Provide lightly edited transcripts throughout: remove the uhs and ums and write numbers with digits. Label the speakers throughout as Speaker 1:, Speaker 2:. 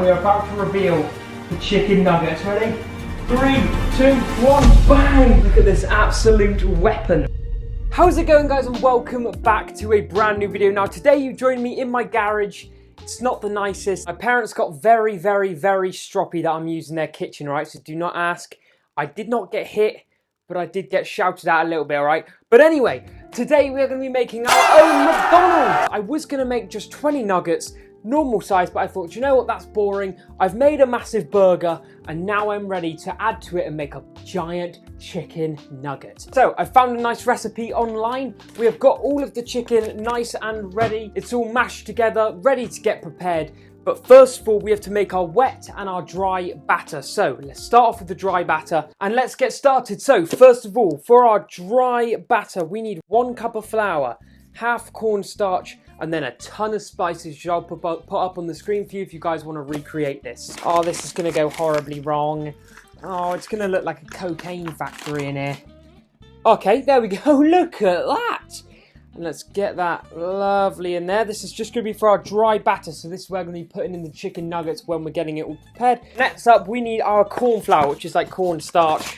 Speaker 1: We are about to reveal the chicken nuggets. Ready? 3, 2, 1, bang! Look at this absolute weapon. How's it going, guys, and welcome back to a brand new video. Now today you join me in my garage. It's not the nicest. My parents got very stroppy that I'm using their kitchen, right? So do not ask. I did not get hit, but I did get shouted at a little bit, alright? But anyway, today we're going to be making our own McDonald's. I was going to make just 20 nuggets, normal size, but I thought, you know what, that's boring. I've made a massive burger, and now I'm ready to add to it and make a giant chicken nugget. So I found a nice recipe online. We have got all of the chicken nice and ready. It's all mashed together, ready to get prepared. But first of all, we have to make our wet and our dry batter. So let's start off with the dry batter and let's get started. So first of all, for our dry batter, we need 1 cup of flour, half cornstarch, and then a ton of spices, which I'll put up on the screen for you if you guys want to recreate this. Oh, this is going to go horribly wrong. Oh, it's going to look like a cocaine factory in here. Okay, there we go. Look at that. And let's get that lovely in there. This is just going to be for our dry batter. So this is where we're going to be putting in the chicken nuggets when we're getting it all prepared. Next up, we need our corn flour, which is like cornstarch.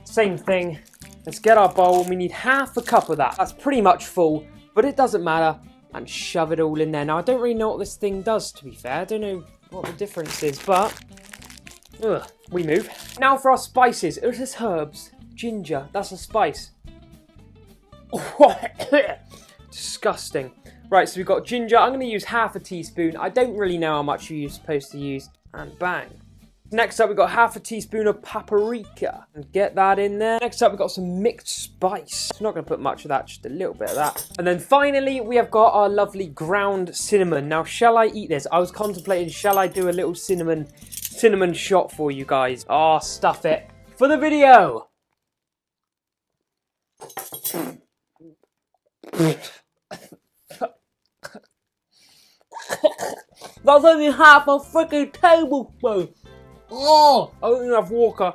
Speaker 1: Same thing. Let's get our bowl. We need half a cup of that. That's pretty much full, but it doesn't matter. And shove it all in there. Now, I don't really know what this thing does, to be fair. I don't know what the difference is, but we move. Now for our spices. It is herbs. Ginger. That's a spice. Disgusting. Right, so we've got ginger. I'm going to use half a teaspoon. I don't really know how much you're supposed to use. And bang. Next up, we've got half a teaspoon of paprika. And get that in there. Next up, we've got some mixed spice. I'm not going to put much of that, just a little bit of that. And then finally, we have got our lovely ground cinnamon. Now, shall I eat this? I was contemplating, shall I do a little cinnamon shot for you guys? Oh, stuff it. For the video. That's only half a freaking tablespoon. Oh, I don't even have water.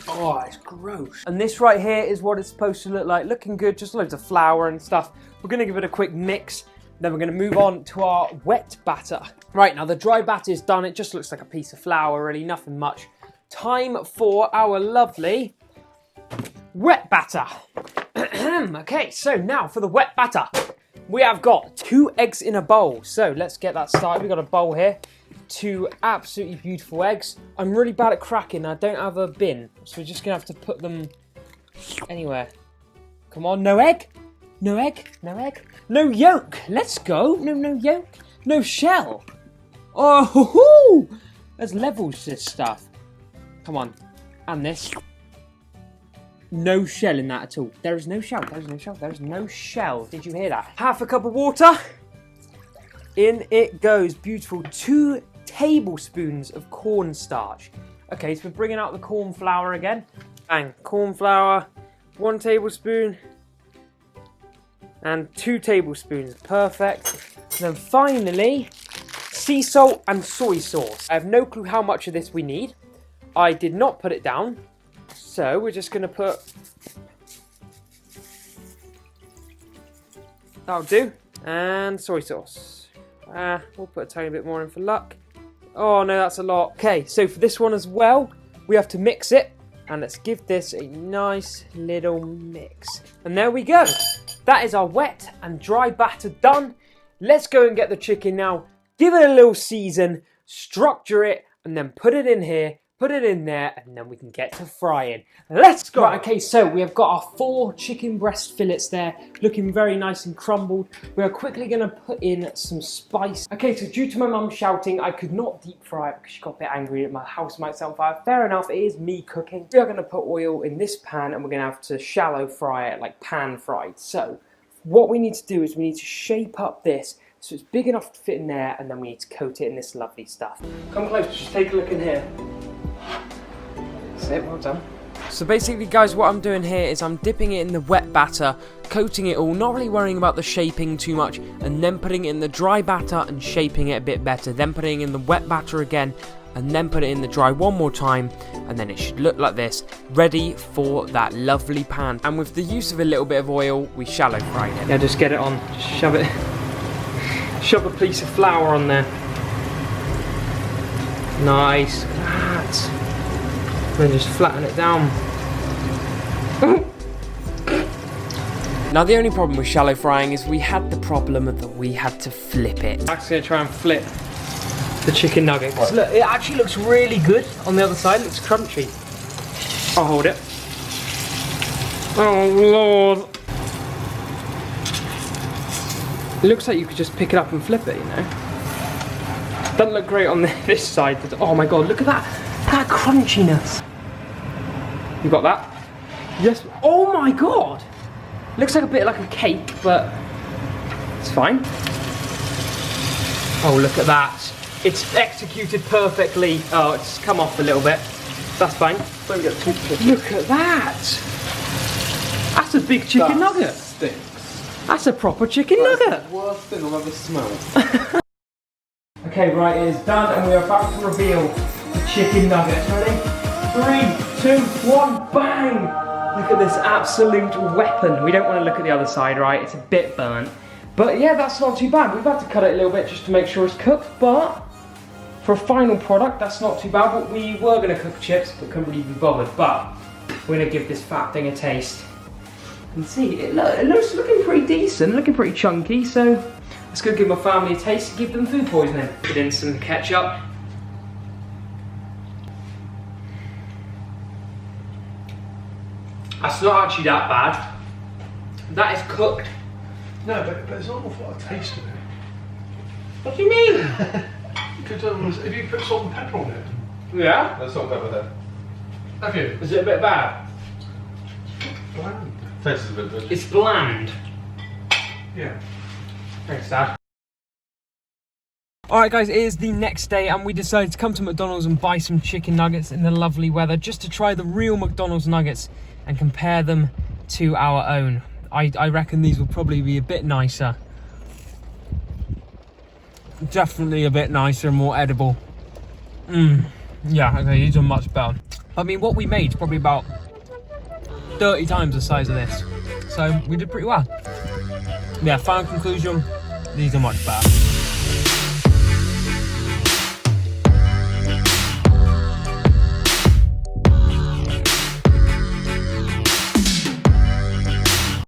Speaker 1: Oh, it's gross. And this right here is what it's supposed to look like. Looking good, just loads of flour and stuff. We're going to give it a quick mix. Then we're going to move on to our wet batter. Right, now the dry batter is done. It just looks like a piece of flour, really, nothing much. Time for our lovely wet batter. Okay, so now for the wet batter. We have got 2 eggs in a bowl. So let's get that started. We've got a bowl here. 2 absolutely beautiful eggs. I'm really bad at cracking. I don't have a bin, so we're just gonna have to put them anywhere. Come on, no egg, no egg, no egg, no yolk. Let's go. No yolk, no shell. Oh, hoo-hoo! There's levels to this stuff. Come on, and this. No shell in that at all. There is no shell. There is no shell. There is no shell. Did you hear that? Half a cup of water. In it goes. Beautiful. 2 tablespoons of cornstarch. Okay, so we're bringing out the corn flour again. Bang. Corn flour. 1 tablespoon. And 2 tablespoons. Perfect. And then finally, sea salt and soy sauce. I have no clue how much of this we need. I did not put it down. So we're just going to put... That'll do. And soy sauce. We'll put a tiny bit more in for luck. Oh no, that's a lot. Okay, so for this one as well, we have to mix it. And let's give this a nice little mix. And there we go. That is our wet and dry batter done. Let's go and get the chicken now. Give it a little season, structure it, and then put it in here. Put it in there, and then we can get to frying. Let's go! Right, okay, so we have got our 4 chicken breast fillets there, looking very nice and crumbled. We are quickly going to put in some spice. Okay, so due to my mum shouting, I could not deep fry it because she got a bit angry that my house might set on fire. Fair enough, it is me cooking. We are going to put oil in this pan, and we're going to have to shallow fry it, like pan fried. So, what we need to do is we need to shape up this so it's big enough to fit in there, and then we need to coat it in this lovely stuff. Come close, just take a look in here. That's it, well done. So basically, guys, what I'm doing here is I'm dipping it in the wet batter, coating it all, not really worrying about the shaping too much, and then putting it in the dry batter and shaping it a bit better, then putting it in the wet batter again, and then put it in the dry one more time, and then it should look like this, ready for that lovely pan. And with the use of a little bit of oil, we shallow fried it. Yeah, just get it on, just shove a piece of flour on there. Nice. Look at that. Then just flatten it down. Now the only problem with shallow frying is we had the problem that we had to flip it. I'm actually going to try and flip the chicken nugget. Right. Look, it actually looks really good on the other side. It looks crunchy. I'll hold it. Oh Lord. It looks like you could just pick it up and flip it, you know. Doesn't look great on this side. Oh my God, look at that. That crunchiness. You got that? Yes. Oh my God. Looks like a bit like a cake, but it's fine. Oh, look at that. It's executed perfectly. Oh, it's come off a little bit. That's fine. Don't get too picky. Look at that. That's a big chicken nugget. Stinks. That's a proper chicken nugget.
Speaker 2: The worst thing I've ever smelled.
Speaker 1: Okay, right, it is done, and we are about to reveal the chicken nuggets. Ready? 3, 2, 1, bang! Look at this absolute weapon. We don't want to look at the other side, right? It's a bit burnt. But yeah, that's not too bad. We've had to cut it a little bit just to make sure it's cooked, but for a final product, that's not too bad. But we were going to cook chips, but couldn't really be bothered. But we're going to give this fat thing a taste. And see, it looks looking pretty decent, looking pretty chunky, so let's go give my family a taste and give them food poisoning. Put in some ketchup. That's not actually that bad. That is cooked.
Speaker 2: No, but there's an awful lot of taste in it.
Speaker 1: What do you mean?
Speaker 2: Because if you put salt and pepper on it.
Speaker 1: Yeah?
Speaker 2: There's salt and pepper there. Have you?
Speaker 1: Is it a bit bad?
Speaker 2: Bland. Tastes a bit good.
Speaker 1: It's bland.
Speaker 2: Yeah.
Speaker 1: Thanks, Dad. Alright guys, it is the next day and we decided to come to McDonald's and buy some chicken nuggets in the lovely weather just to try the real McDonald's nuggets and compare them to our own. I reckon these will probably be a bit nicer. Definitely a bit nicer and more edible. Yeah, okay, these are much better. I mean, what we made is probably about 30 times the size of this. So we did pretty well. Yeah, final conclusion, these are much better.